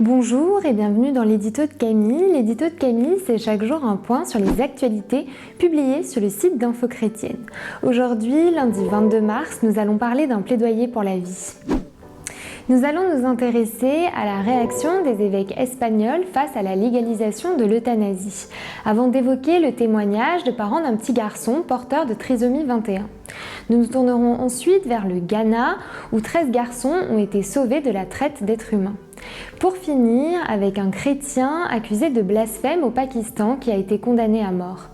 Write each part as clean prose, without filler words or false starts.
Bonjour et bienvenue dans l'édito de Camille. L'édito de Camille, c'est chaque jour un point sur les actualités publiées sur le site d'Info Chrétienne. Aujourd'hui, lundi 22 mars, nous allons parler d'un plaidoyer pour la vie. Nous allons nous intéresser à la réaction des évêques espagnols face à la légalisation de l'euthanasie, avant d'évoquer le témoignage de parents d'un petit garçon porteur de trisomie 21. Nous nous tournerons ensuite vers le Ghana, où 13 garçons ont été sauvés de la traite d'êtres humains. Pour finir, avec un chrétien accusé de blasphème au Pakistan qui a été condamné à mort.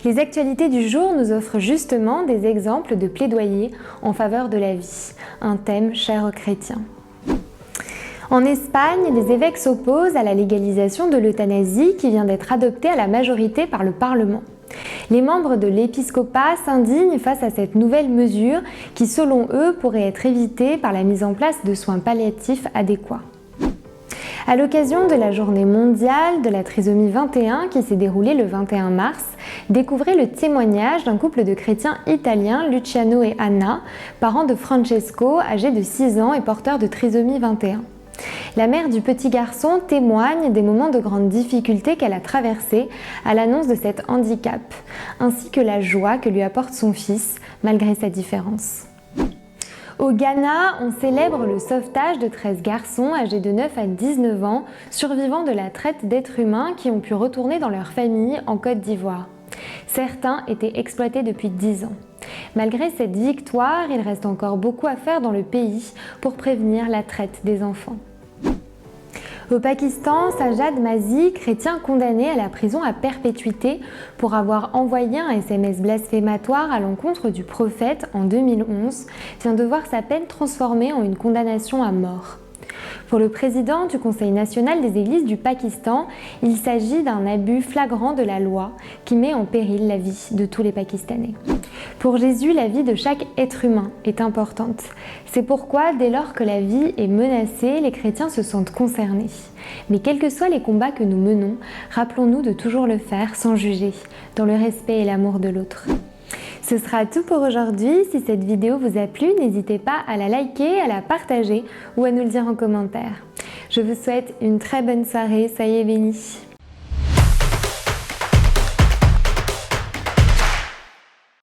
Les actualités du jour nous offrent justement des exemples de plaidoyer en faveur de la vie, un thème cher aux chrétiens. En Espagne, les évêques s'opposent à la légalisation de l'euthanasie qui vient d'être adoptée à la majorité par le Parlement. Les membres de l'épiscopat s'indignent face à cette nouvelle mesure qui, selon eux, pourrait être évitée par la mise en place de soins palliatifs adéquats. À l'occasion de la journée mondiale de la trisomie 21 qui s'est déroulée le 21 mars, découvrez le témoignage d'un couple de chrétiens italiens, Luciano et Anna, parents de Francesco, âgé de 6 ans et porteur de trisomie 21. La mère du petit garçon témoigne des moments de grande difficulté qu'elle a traversés à l'annonce de cet handicap, ainsi que la joie que lui apporte son fils, malgré sa différence. Au Ghana, on célèbre le sauvetage de 13 garçons âgés de 9 à 19 ans, survivants de la traite d'êtres humains qui ont pu retourner dans leur famille en Côte d'Ivoire. Certains étaient exploités depuis 10 ans. Malgré cette victoire, il reste encore beaucoup à faire dans le pays pour prévenir la traite des enfants. Au Pakistan, Sajjad Mazi, chrétien condamné à la prison à perpétuité pour avoir envoyé un SMS blasphématoire à l'encontre du prophète en 2011, vient de voir sa peine transformée en une condamnation à mort. Pour le président du Conseil national des églises du Pakistan, il s'agit d'un abus flagrant de la loi qui met en péril la vie de tous les Pakistanais. Pour Jésus, la vie de chaque être humain est importante. C'est pourquoi, dès lors que la vie est menacée, les chrétiens se sentent concernés. Mais quels que soient les combats que nous menons, rappelons-nous de toujours le faire sans juger, dans le respect et l'amour de l'autre. Ce sera tout pour aujourd'hui. Si cette vidéo vous a plu, n'hésitez pas à la liker, à la partager ou à nous le dire en commentaire. Je vous souhaite une très bonne soirée, soyez bénis.